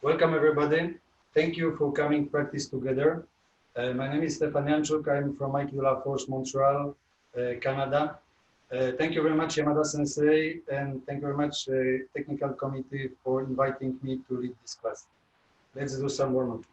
Welcome everybody. Thank you for coming practice together. My name is Stephane Janczuk. I'm from Aikido la Forge, Montreal, Canada. Thank you very much, Yamada Sensei, and thank you very much, technical committee, for inviting me to lead this class. Let's do some warm-up.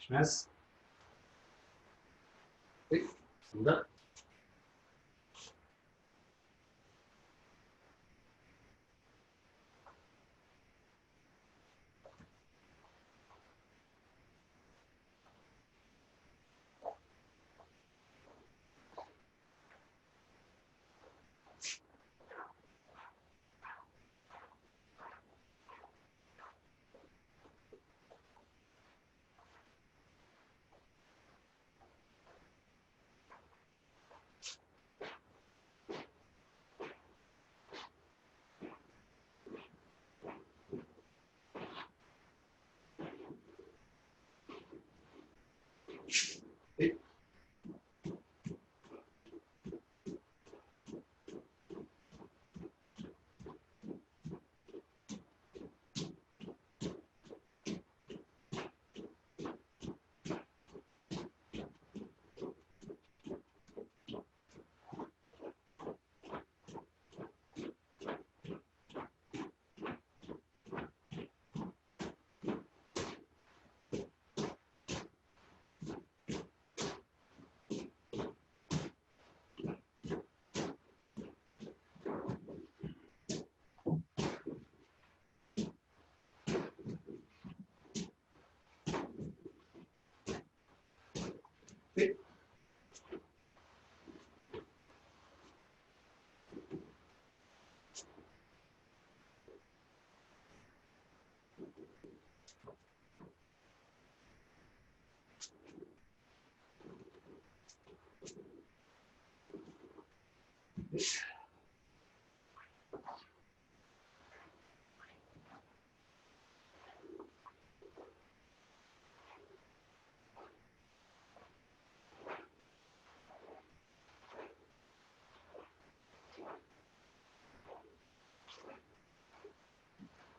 Yes. Да.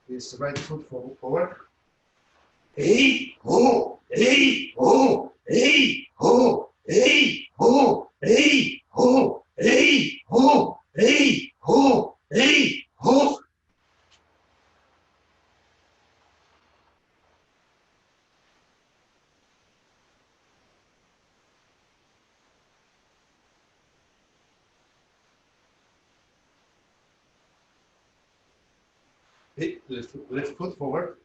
Is right foot forward. Hey ho, hey ho, hey ho, hey ho, hey ho, hey ho, hey ho, hey ho. Hey, left foot forward.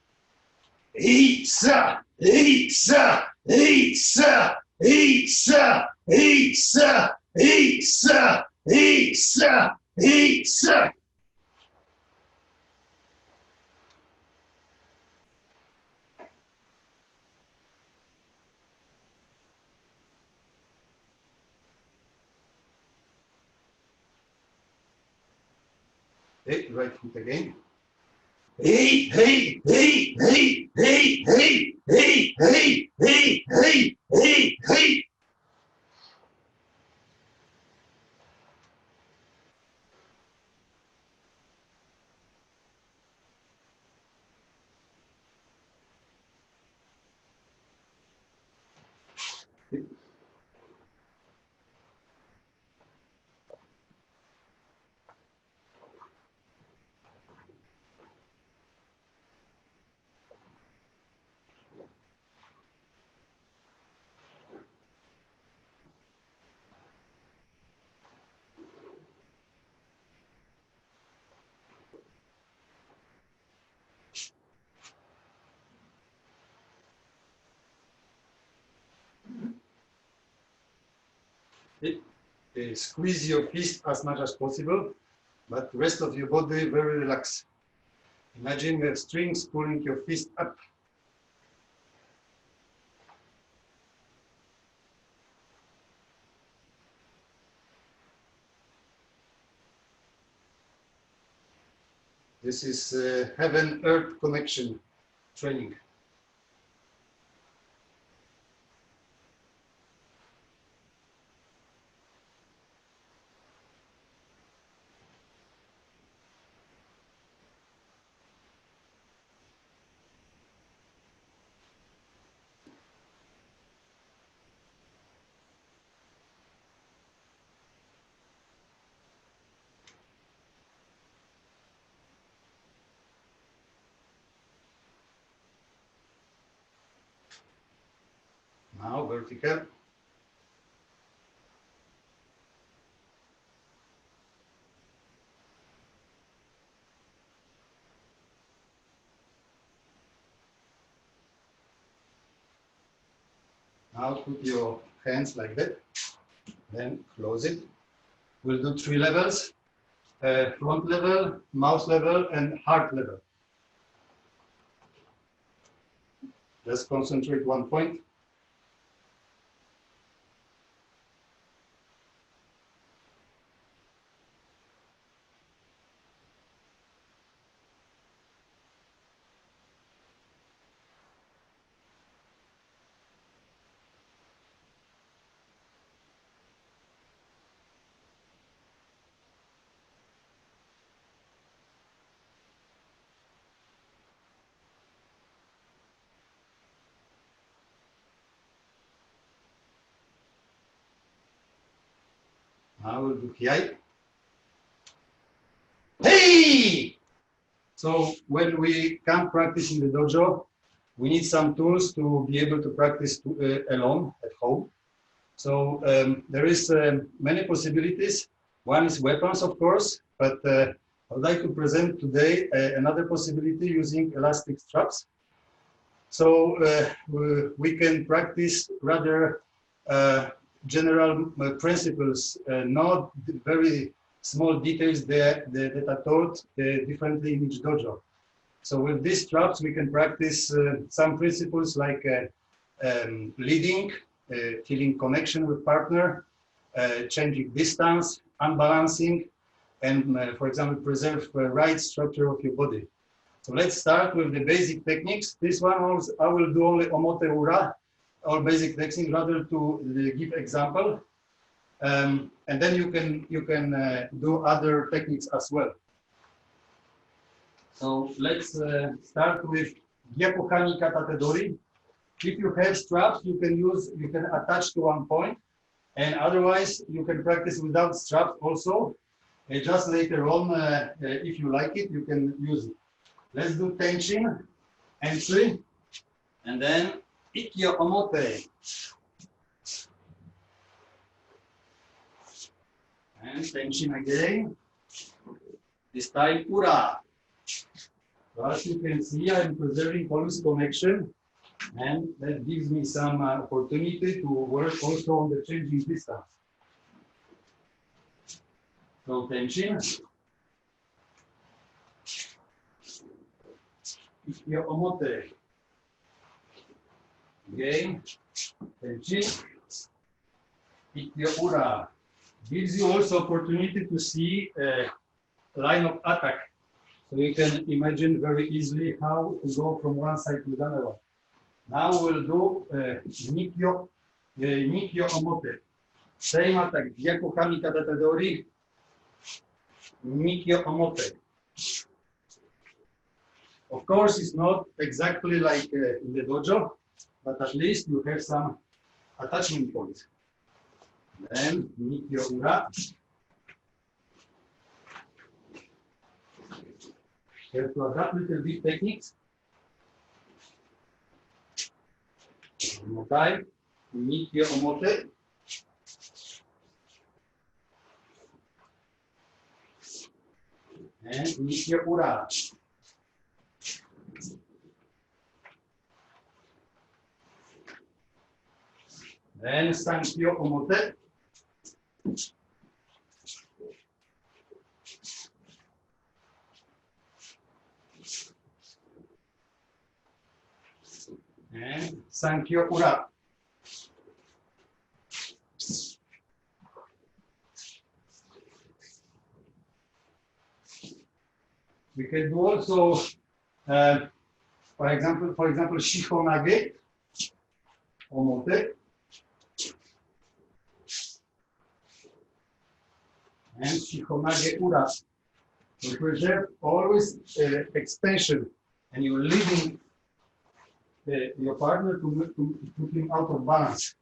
Hey sa, hey sa, hey sa, hey sa, hey sa, hey sa, hey sa, hey sa. Hey, right foot again. Hey, hey, hey, hey, hey, hey, hey, hey, hey, hey, hey, hey. Squeeze your fist as much as possible, but the rest of your body very relaxed. Imagine you have strings pulling your fist up. This is heaven-earth connection training. Now vertical. Now put your hands like that, then close it. We'll do 3 levels, front level, mouse level, and heart level. Just concentrate one point. Now we'll do Kiai. Hey! So when we come practice in the dojo, we need some tools to be able to practice alone at home. So there is many possibilities. One is weapons, of course, but I would like to present today another possibility using elastic straps. So we can practice rather general principles, not very small details that are taught differently in each dojo. So with these straps, we can practice some principles like leading, feeling connection with partner, changing distance, unbalancing, and for example, preserve right structure of your body. So let's start with the basic techniques. This one I will do only omote ura, or basic techniques, rather to give example, and then you can do other techniques as well. So let's start with Gyakuhani Katatedori. If you have straps, you can attach to one point, and otherwise you can practice without straps also. Just later on, if you like it, you can use it. Let's do Tenshin, entry, and then Ikkyo Omote. And Tenshin again. This time Ura. So as you can see, I'm preserving always connection, and that gives me some opportunity to work also on the changing distance. So Tenshin. Ikkyo Omote. Again, Tenshin. Ikkyo Ura. Gives you also opportunity to see line of attack. So you can imagine very easily how to go from one side to the other one. Now we'll do Nikyo Omote. Same attack. Gyakuhani Katatedori. Nikyo Omote. Of course, it's not exactly like in the dojo, but at least you have some attachment points. Then Nikyo Ura. You have to adapt little bit techniques. One more time. Nikyo Omote. And Nikyo Ura. Then Sankyo Omote. And Sankyo Ura. We can do also, for example, Shihanage, Omote, and Shihanage Ura. We preserve always extension, and you're leading your partner to put him out of balance.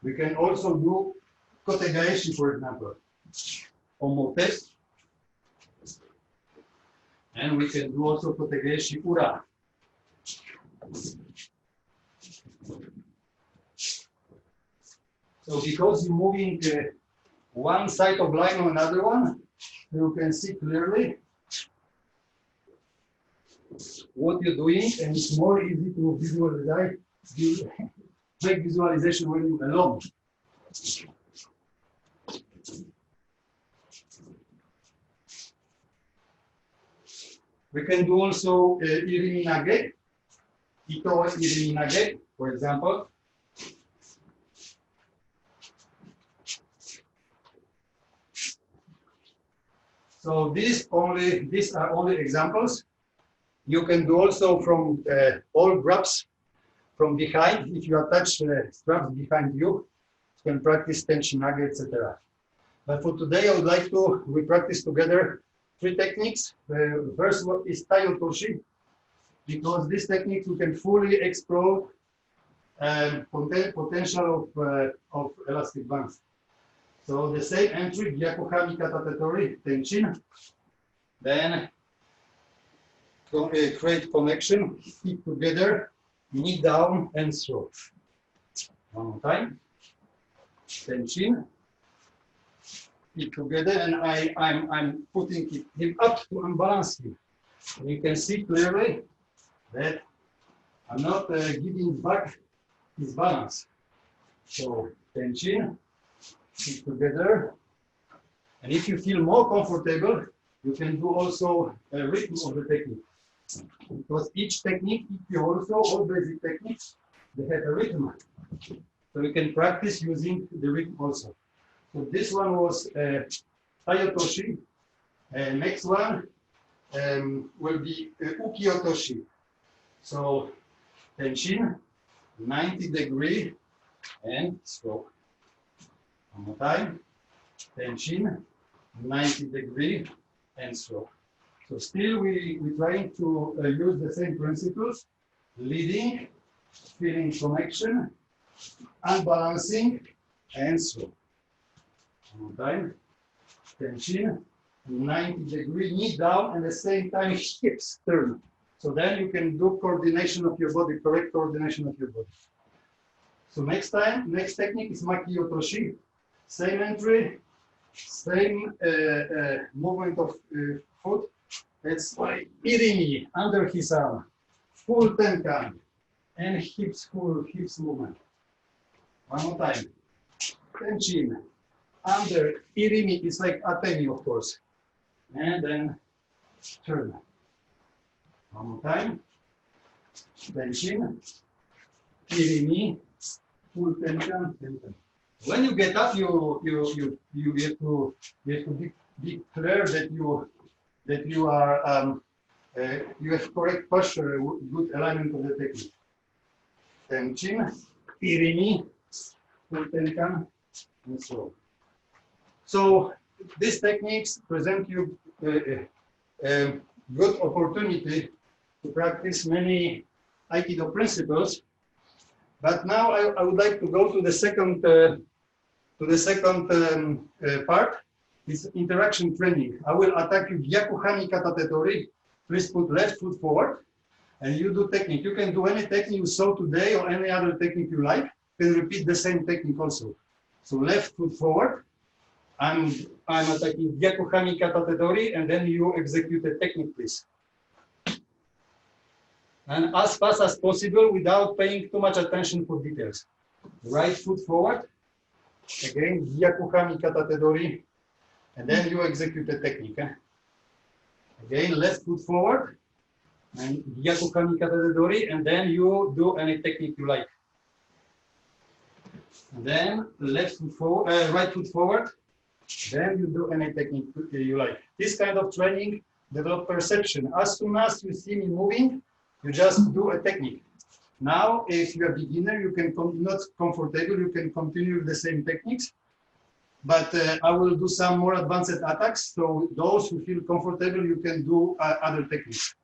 We can also do Kotegaeshi, for example, Omote. And we can do also Kotegaeshi Ura. So because you're moving one side of line or another one, you can see clearly what you're doing, and it's more easy to visualize, make visualization when you're alone. We can do also Irimi Nage, Ito Irimi Nage, for example. So these are only examples. You can do also from all grabs from behind. If you attach straps behind you, you can practice Tenshi Nage, etc. But for today, I would like we practice together 3 techniques. The first one is Taio Toshi, because this technique we can fully explore potential of elastic bands. So the same entry, Gyakuhami Katatetori, Tenchin, then create connection, keep together, knee down and throw. One more time, Tenchin. It together, and I'm putting him up to unbalance him. And you can see clearly that I'm not giving back his balance. So tension, keep together, and if you feel more comfortable, you can do also a rhythm of the technique. Because each technique, all basic techniques, they have a rhythm. So you can practice using the rhythm also. So this one was Taio Toshi. Next one will be Ukiyo Toshi. So Tenshin, 90-degree and stroke. One more time. Tenshin, 90-degree and stroke. So still we're trying to use the same principles: leading, feeling connection, unbalancing, and stroke. One more time. Tension, 90-degree, knee down, and at the same time hips turn. So then you can do coordination of your body, correct coordination of your body. So next technique is Makiyo Toshi. Same entry, same movement of foot. It's like Irimi under his arm, full tenkan, and full hips movement. One more time. Tenchin. Under Irimi is like Atemi, of course. And then turn. One more time. Tenchin. Irimi. Full tension. When you get up, you have to be clear that you are you have correct posture, good alignment of the technique. Tenchin. Irimi. Full tension. And so on. So these techniques present you a good opportunity to practice many Aikido principles. But now I would like to go to the second part. It's interaction training. I will attack you Gyakuhami Katatetori. Please put left foot forward, and you do technique. You can do any technique you saw today or any other technique you like. You can repeat the same technique also. So left foot forward. I'm attacking Gyakuhami Katatetori, and then you execute the technique, please. And as fast as possible without paying too much attention for details. Right foot forward. Again, Gyakuhami Katatetori, and then you execute the technique. Again, left foot forward. and Gyaku Kami Kata Dori, and then you do any technique you like. And then left foot forward, right foot forward. Then you do any technique you like. This kind of training develop perception. As soon as you see me moving, you just do a technique. Now, if you're a beginner, you can not comfortable, you can continue the same techniques. But I will do some more advanced attacks. So those who feel comfortable, you can do other techniques.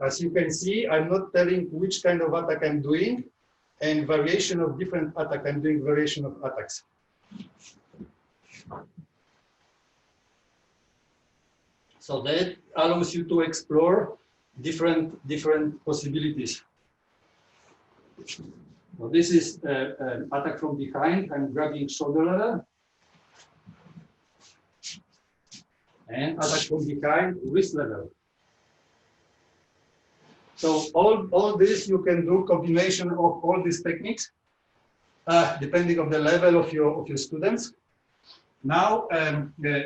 As you can see, I'm not telling which kind of attack I'm doing, and variation of different attack. I'm doing variation of attacks. So that allows you to explore different possibilities. So this is an attack from behind. I'm grabbing shoulder level. And attack from behind, wrist level. So all this you can do combination of all these techniques, depending on the level of your students. Now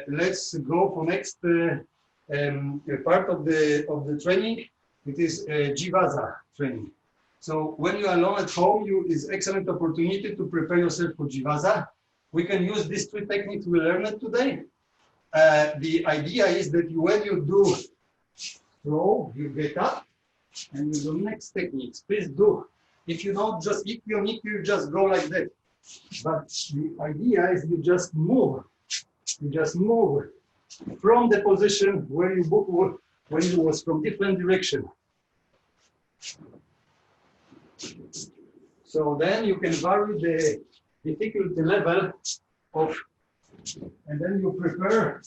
let's go for next part of the training. It is Jivaza training. So when you are alone at home, is excellent opportunity to prepare yourself for Jivaza. We can use these three techniques we learned today. The idea is that when you do throw, you get up. And you do next techniques, please do. If you don't just Ikkyo, you just go like that. But the idea is you just move. You just move from the position where you was from different direction. So then you can vary the difficulty level of, and then you prepare,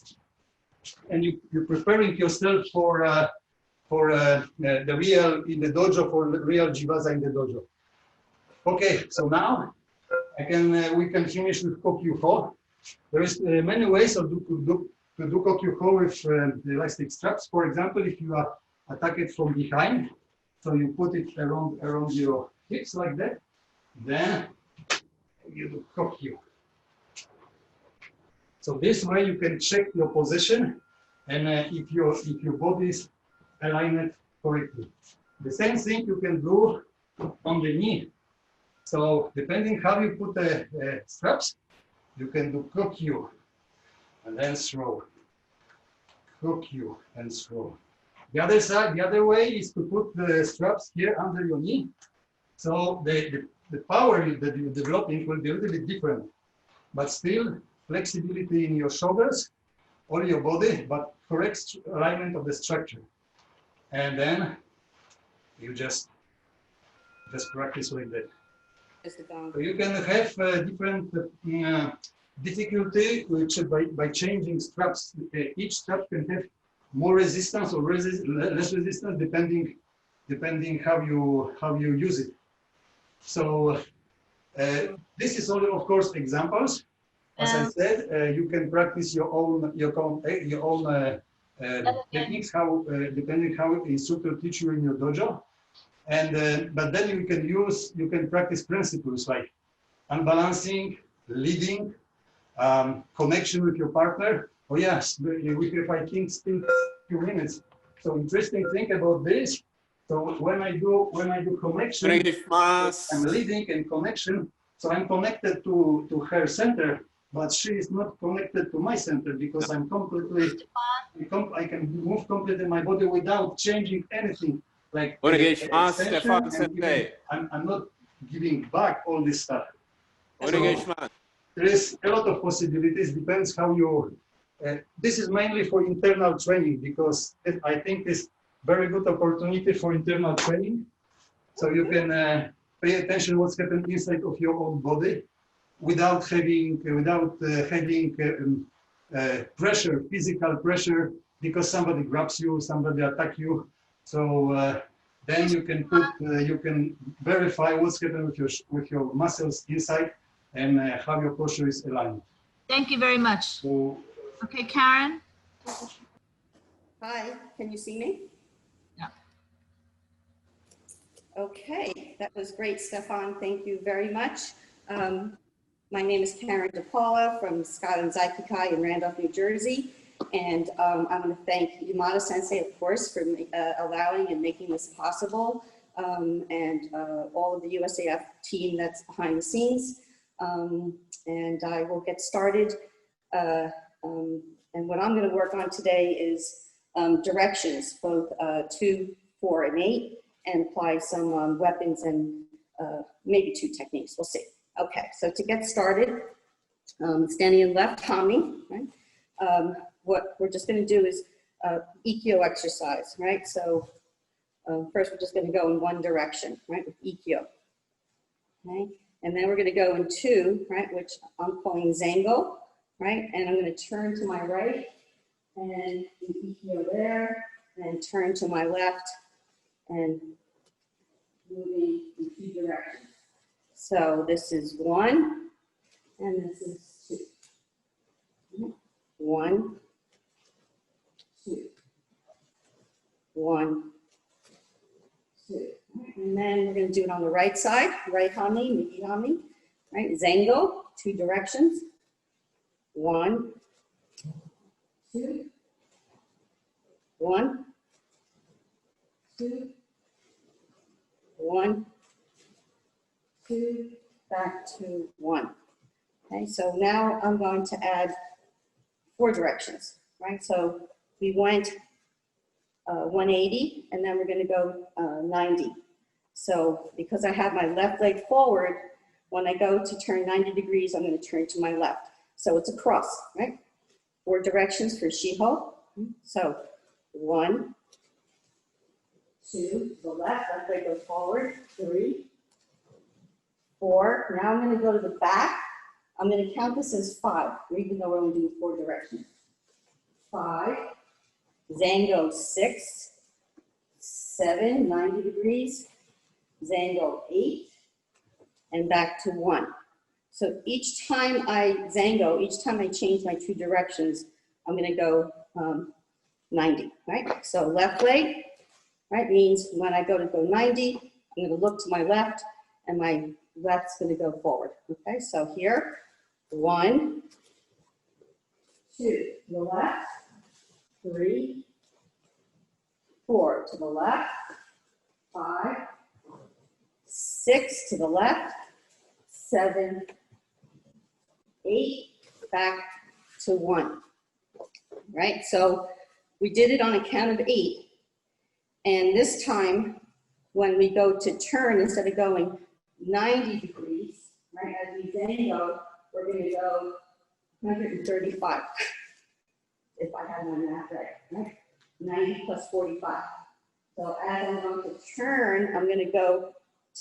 and you're preparing yourself for the real in the dojo, for the real Jivaza in the dojo. Okay, so now we can finish with Kokyuho. There is many ways to do Kokyuho with the elastic straps. For example, if you are attacked from behind, so you put it around your hips like that, then you do Kokyu. So this way you can check your position, and if your body is aligned correctly. The same thing you can do on the knee. So depending how you put the straps, you can do Kokyu and then throw. Kokyu and throw. The other side, the other way is to put the straps here under your knee. So the power that you're developing will be a little bit different, but still flexibility in your shoulders or your body, but correct alignment of the structure. And then you just practice like that. So you can have different difficulty, which by changing straps, each strap can have more resistance or less resistance depending how you use it. So this is all, of course, examples. As I said, you can practice your own techniques, depending how instructor teach you in your dojo, and but then you can practice principles like unbalancing, leading, connection with your partner. Oh yes, we have, I think, still a few minutes. So interesting thing about this. So when I do connection, I'm leading and connection. So I'm connected to her center, but she is not connected to my center because I'm completely. I can move completely my body without changing anything. Like Stephane Sensei. I'm not giving back all this stuff. So there is a lot of possibilities. Depends how you. This is mainly for internal training because I think it's very good opportunity for internal training. So you can pay attention what's happening inside of your own body without having pressure, physical pressure, because somebody grabs you, somebody attack you. So then you can you can verify what's happening with your muscles inside and how your posture is aligned. Thank you very much. So, okay, Karen. Hi, can you see me? Yeah. Okay, that was great, Stephane. Thank you very much. My name is Karen De Paola from Skylands Aikikai in Randolph, New Jersey. And I'm going to thank Yamada Sensei, of course, for allowing and making this possible, and all of the USAF team that's behind the scenes. And I will get started. And what I'm going to work on today is directions, both 2, 4, and 8, and apply some weapons and maybe 2 techniques. We'll see. Okay, so to get started, standing in left kami, right? What we're just going to do is ikkyo exercise, right? So first we're just going to go in one direction, right, with ikkyo. Okay, and then we're going to go in 2, right, which I'm calling zango, right? And I'm going to turn to my right and do ikkyo there, and turn to my left and moving in 2 directions. So this is 1, and this is 2. 1, 2, 1, 2. And then we're going to do it on the right side, right hami, migi hami, right? Zango, 2 directions. 1, 2, 1, 2, 1, 2, back to 1. Okay, so now I'm going to add 4 directions, right? So we went 180, and then we're going to go 90. So because I have my left leg forward, when I go to turn 90 degrees, I'm going to turn to my left. So it's a cross, right? 4 directions for Shiho. So 1, 2, to the left leg goes forward, 3, 4. Now I'm going to go to the back. I'm going to count this as 5, even though we're only doing 4 directions. 5, zango 6, 7, 90 degrees, zango 8, and back to 1. So each time I zango, each time I change my 2 directions, I'm going to go 90, right? So left leg, right, means when I go 90, I'm going to look to my left, and my left's going to go forward. Okay, so here, 1, 2 to the left, 3, 4 to the left, 5, 6 to the left, 7, 8, back to 1. Right, so we did it on a count of 8. And this time, when we go to turn, instead of going 90 degrees, right, as we zango, we're going to go 135. If I have my math right? 90 plus 45. So as I'm going to turn, I'm going to go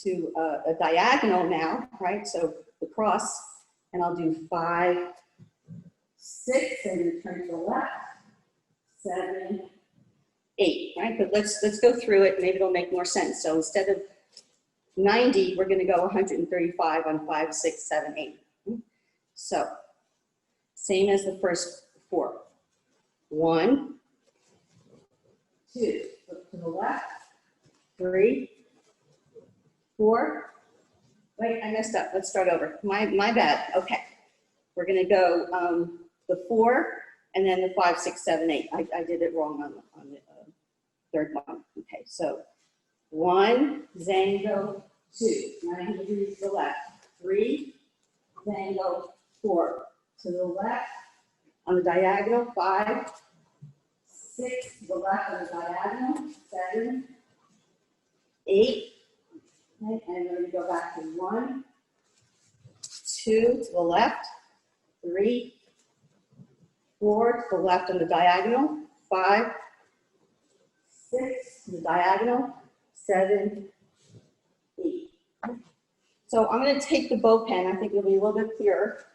to a diagonal now, right? So the cross, and I'll do 5, 6, and then turn to the left, 7, 8, right? But let's go through it. Maybe it'll make more sense. So instead of 90, we're going to go 135 on 5, 6, 7, 8. So same as the first 4. 1, 2, look to the left, 3, 4. Wait, I messed up. Let's start over. My bad. Okay. We're going to go the 4 and then the 5, 6, 7, 8. I did it wrong on the third one. Okay, so 1, zango, 2, 90 degrees to the left, 3, zango, 4 to the left on the diagonal, 5, 6 to the left on the diagonal, 7, 8, okay, and then we go back to 1, 2 to the left, 3, 4 to the left on the diagonal, 5, 6 to the diagonal, 7, 8. So I'm going to take the bow pen. I think it'll be a little bit clearer.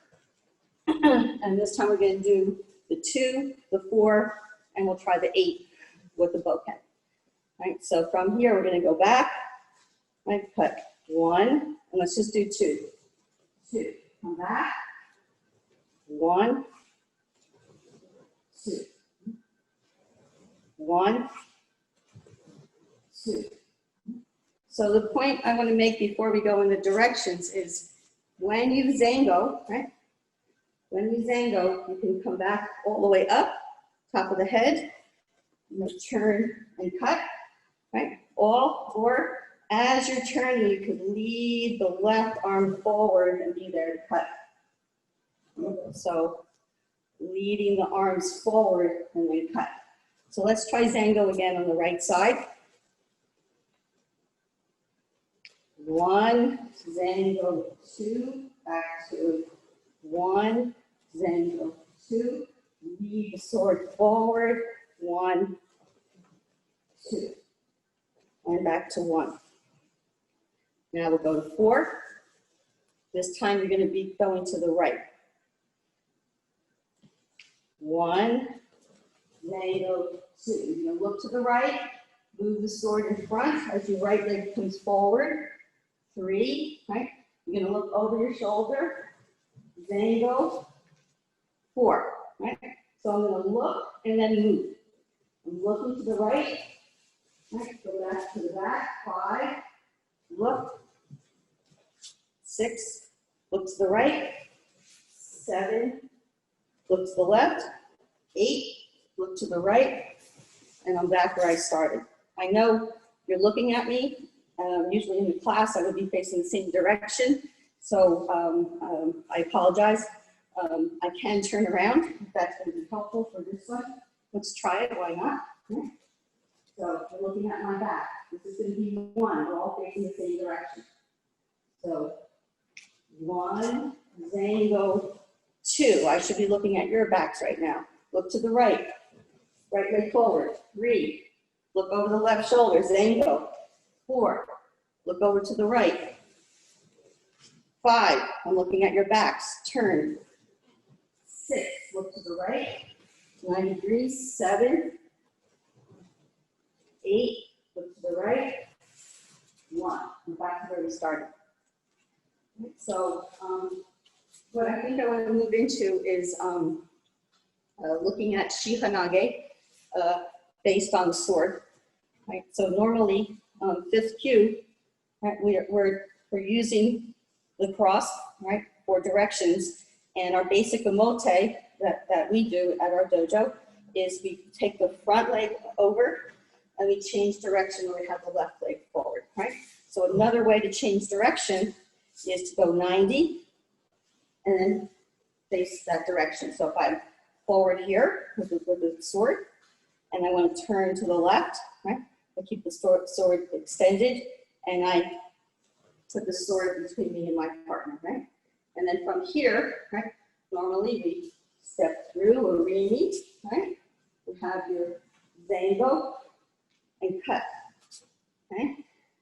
And this time we're going to do the 2, the 4, and we'll try the 8 with the bow pen. Right, so from here we're going to go back. Right, put 1, and let's just do 2. 2, come back. 1, 2. 1, 2. So the point I want to make before we go in the directions is When you zango, right? When you zango, you can come back all the way up, top of the head, and then turn and cut, right? Or as you're turning, you could lead the left arm forward and be there to cut. So leading the arms forward and then cut. So let's try zango again on the right side. 1, zango, 2, back to 1, zango, 2, lead the sword forward, 1, 2, and back to 1. Now we'll go to 4. This time you're going to be going to the right. 1, zango, 2. You're going to look to the right, move the sword in front as your right leg comes forward. 3, right? You're going to look over your shoulder. Zango. 4, right? So I'm going to look and then move. I'm looking to the right. Right? Go back to the back. 5. Look. 6. Look to the right. 7. Look to the left. 8. Look to the right. And I'm back where I started. I know you're looking at me. Usually in the class, I would be facing the same direction. So I apologize. I can turn around if that's going to be helpful for this one. Let's try it, why not? Okay. So we're looking at my back. This is going to be 1, we're all facing the same direction. So 1, zango, 2. I should be looking at your backs right now. Look to the right, right leg forward. 3, look over the left shoulder, zango. 4, look over to the right. 5, I'm looking at your backs, turn. 6, look to the right, 90 degrees. 7, 8, look to the right. 1, and back to where we started. So what I think I want to move into is looking at Shihanage based on the sword. Right? So normally, 5th cue, right, we're using the cross, right, for directions, and our basic emote that we do at our dojo is we take the front leg over and we change direction when we have the left leg forward, right? So another way to change direction is to go 90 and then face that direction. So if I'm forward here with the sword and I want to turn to the left, right? I keep the sword extended and I put the sword between me and my partner, right? And then from here, right, normally we step through a rini, right? You have your zango and cut, okay?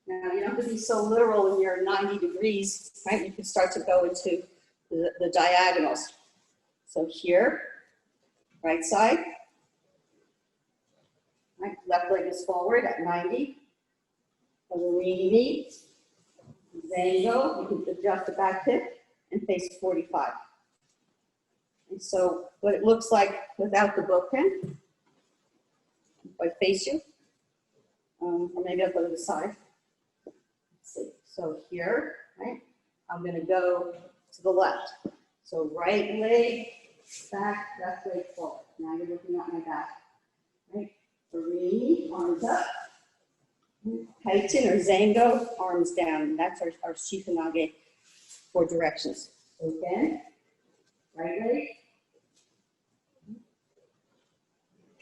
Now you don't have to be so literal when you're 90 degrees, right? You can start to go into the diagonals. So here, right side, right, left leg is forward at 90. A rini, zango, you can adjust the back hip and face 45. And so what it looks like without the bookend, if I face you, or maybe I'll go to the side. Let's see. So here, right, I'm going to go to the left. So right leg back, left leg forward. Now you're looking at my back. Right, three, arms up. Tighten or zango, arms down. And that's our Shihanage for directions. So again, right leg.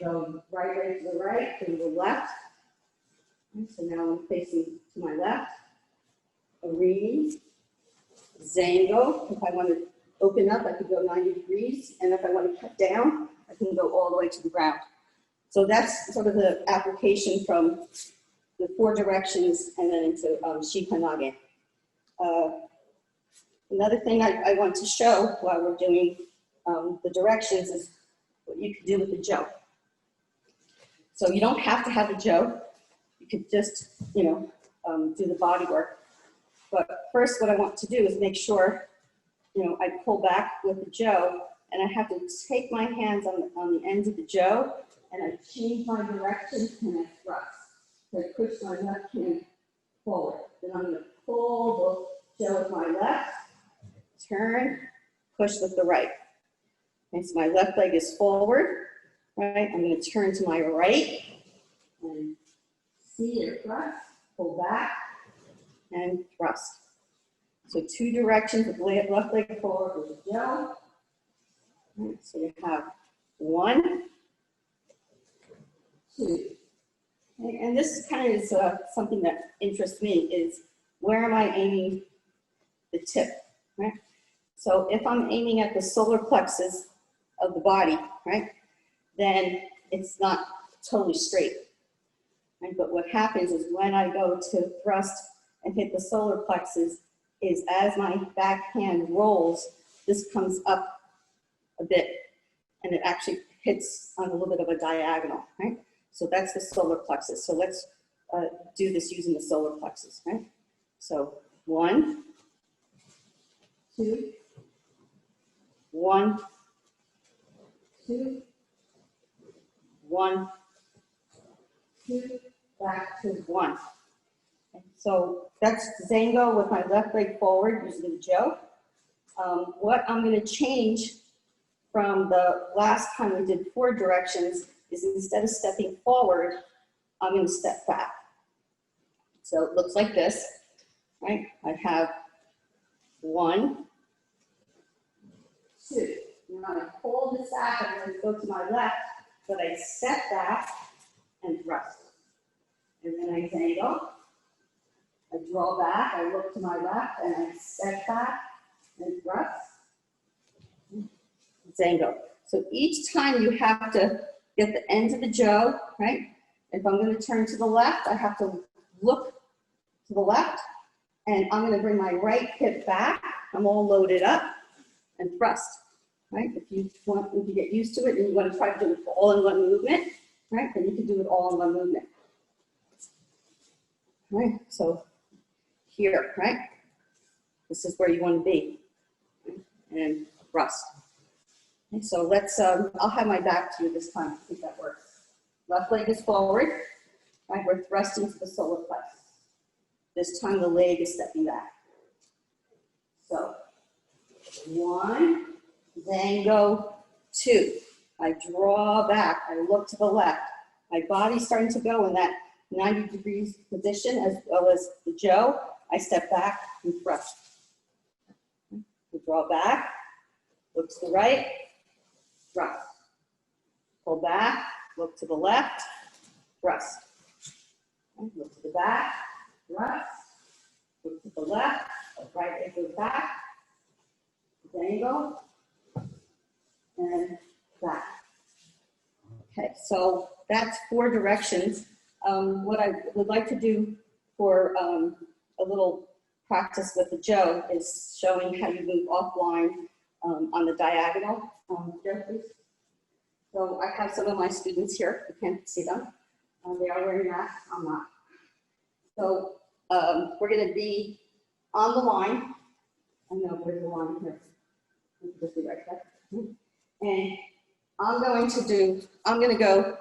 Go right leg to the right, to the left. So now I'm facing to my left. A rini, zango. If I want to open up, I could go 90 degrees. And if I want to cut down, I can go all the way to the ground. So that's sort of the application from the 4 directions and then into Shihanage. Another thing I want to show while we're doing the directions is what you could do with the jo. So you don't have to have a jo. You could just, do the body work. But first, what I want to do is make sure, I pull back with the jo, and I have to take my hands on the ends of the jo, and I change my direction and I thrust. So I push my left hand forward. Then I'm going to pull the jo with my left, turn, push with the right. Okay, so my left leg is forward, right? I'm going to turn to my right and see or thrust, pull back, and thrust. So two directions with left leg forward with the Joe. Right, so you have 1, 2. And this kind of is something that interests me is where am I aiming the tip, right? So if I'm aiming at the solar plexus of the body, right, then it's not totally straight, right? But what happens is when I go to thrust and hit the solar plexus is as my backhand rolls, this comes up a bit and it actually hits on a little bit of a diagonal, right? So that's the solar plexus. So let's do this using the solar plexus, right? So 1, 2, 1, 2, 1, 2, back to 1. And so that's Zango with my left leg forward using the Joe. What I'm going to change from the last time we did 4 directions is instead of stepping forward, I'm going to step back. So it looks like this, right? I have 1, 2. Now I hold this back, I'm going to go to my left, but I step back and thrust. And then I Zango. I draw back, I look to my left, and I step back and thrust. Zango. So each time you have to get the end of the Joe, right? If I'm going to turn to the left, I have to look to the left, and I'm going to bring my right hip back. I'm all loaded up and thrust, right? If you get used to it and you want to try to do it all in one movement, right? Then you can do it all in one movement. Right? So here, right? This is where you want to be, and thrust. Okay, so let's, I'll have my back to you this time. I think that works. Left leg is forward, right? We're thrusting to the solar plexus. This time the leg is stepping back. So 1, Zango, 2. I draw back, I look to the left. My body's starting to go in that 90 degrees position as well as the Joe. I step back and thrust. We draw back, look to the right, thrust. Pull back, look to the left, thrust. And look to the back, thrust. Look to the left, right leg goes back, Zango, and back. Okay, so that's 4 directions. What I would like to do for a little practice with the Joe is showing how you move offline on the diagonal. Joe, please. So I have some of my students here. You can't see them. They are wearing masks. I'm not. So we're going to be on the line. I know where's the line here. Just be right there. And I'm going to go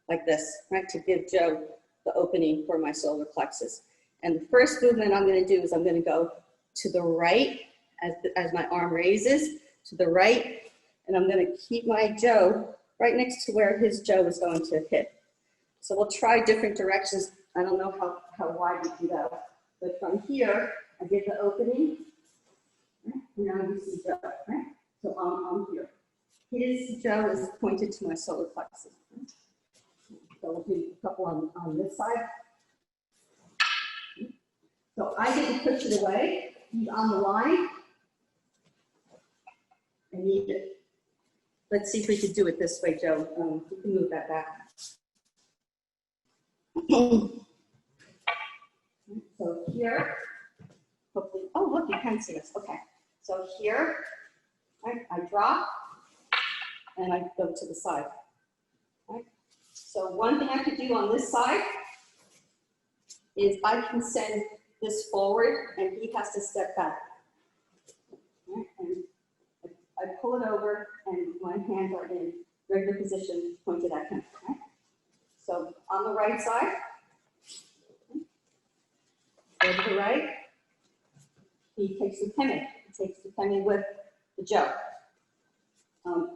like this, right, to give Joe the opening for my solar plexus. And the first movement I'm going to do is I'm going to go to the right as my arm raises to the right, and I'm going to keep my Joe right next to where his Joe is going to hit. So we'll try different directions. I don't know how wide we can go, but from here, I get the opening. Right? Now you see Joe, right? So I'm here. His Joe is pointed to my solar plexus. Right? So we'll do a couple on this side. So I get to push it away. He's on the line. I need it. Let's see if we can do it this way, Joe. You can move that back. So here, hopefully, oh, look, you can see us. Okay. So here, right, I drop and I go to the side. Right? So one thing I could do on this side is I can send this forward and he has to step back. Right? And I pull it over and my hands are in regular position pointed at him. Right? So on the right side, go to the right, he takes the pivot. take Stephane with the Joe.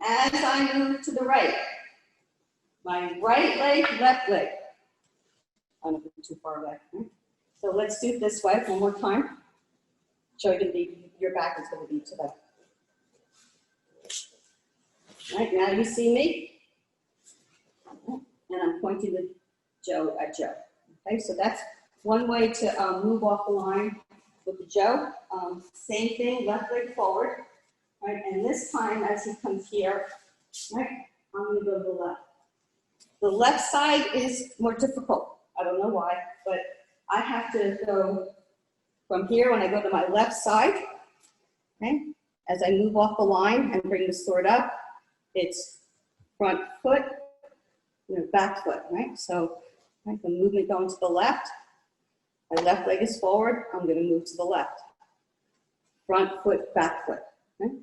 As I move to the right, my right leg, left leg. I don't know if it's too far back. Right? So let's do it this way one more time. So you're gonna be, your back is going to be to the. Right, now you see me. And I'm pointing the Joe at Joe. Okay, so that's one way to move off the line with the Joe. Same thing, left leg forward. Right, and this time as he comes here, right, I'm going to go to the left. The left side is more difficult. I don't know why, but I have to go from here when I go to my left side. Okay, as I move off the line and bring the sword up, it's front foot, back foot, right? So right, the movement going to the left, my left leg is forward, I'm going to move to the left. Front foot, back foot, okay?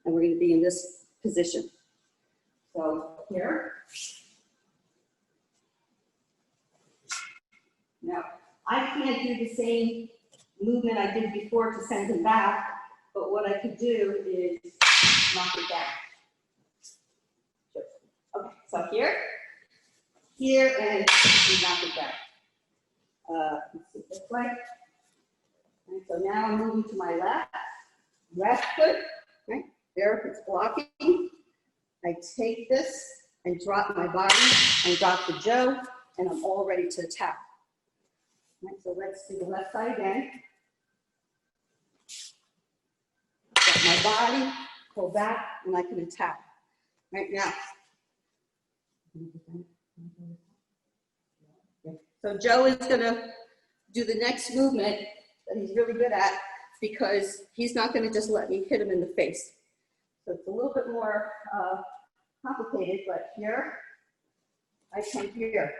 And we're going to be in this position. So here. Now, I can't do the same movement I did before to send him back, but what I could do is knock it down. Okay, so here, and we knock it down. Let's see this way. And so now I'm moving to my left foot, right? There, it's blocking. I take this and drop my body and drop the Joe, and I'm all ready to attack. Right, so let's do the left side again. Drop my body, pull back, and I can attack. Right now. So Joe is going to do the next movement that he's really good at because he's not going to just let me hit him in the face. So it's a little bit more complicated, but here, I come here.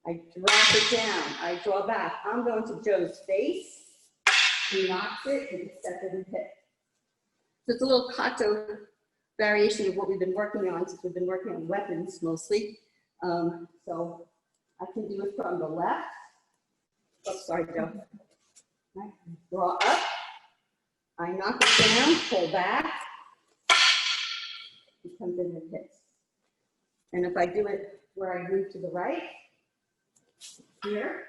I drop it down. I draw back. I'm going to Joe's face. He knocks it, and it's set and hit. So it's a little kato variation of what we've been working on since we've been working on weapons mostly. So I can do it from the left. Oh, sorry, Joe. Right. Draw up. I knock it down, pull back. He comes in and hits. And if I do it where I move to the right, here.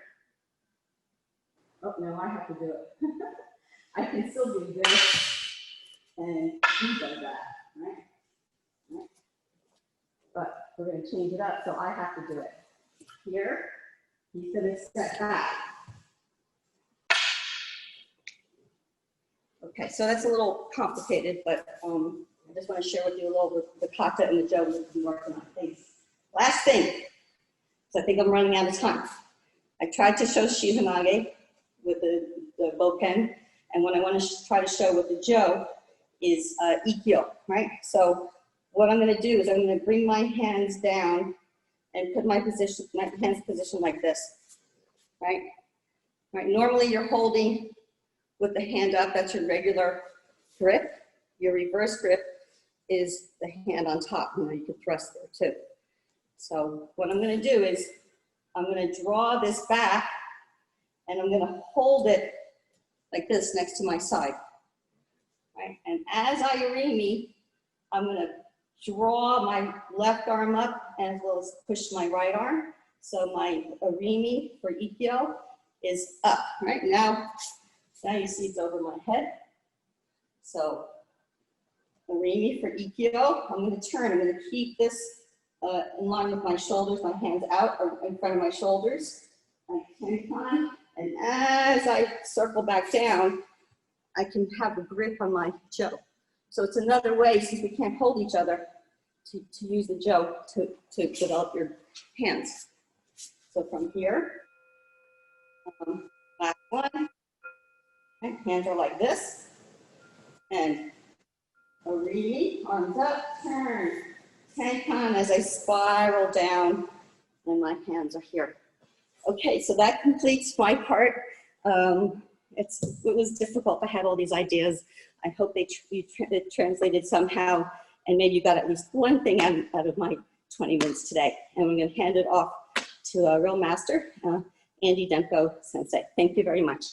Oh, no, I have to do it. I can still do this. And he does that, right? Right? But we're going to change it up, so I have to do it. Here, he's going to step back. Okay, so that's a little complicated, but I just want to share with you a little with the kata and the Joe we've been working on things. Last thing, so I think I'm running out of time. I tried to show Shihanage with the bow pen, and what I want to try to show with the Joe is Ikkyo, right? So what I'm going to do is I'm going to bring my hands down and put my hands positioned like this, right? Right. Normally you're holding with the hand up, that's your regular grip. Your reverse grip is the hand on top. You can thrust there too. So what I'm going to do is I'm going to draw this back and I'm going to hold it like this next to my side. Right? And as I urimi, I'm going to draw my left arm up as well as push my right arm. So my urimi for Ikkyo is up. Right? Now you see it's over my head. So urimi for Ikkyo. I'm going to turn. I'm going to keep this in line with my shoulders, my hands out in front of my shoulders. I tenkan, and as I circle back down, I can have a grip on my Joe. So it's another way, since we can't hold each other, to use the Joe to develop your hands. So from here, last one, okay, hands are like this, and urimi, arms up, turn. Tenkan as I spiral down, and my hands are here. Okay, so that completes my part. It was difficult. I had all these ideas. I hope it translated somehow, and maybe you got at least one thing out of my 20 minutes today. And I'm going to hand it off to a real master, Andy Demko Sensei. Thank you very much.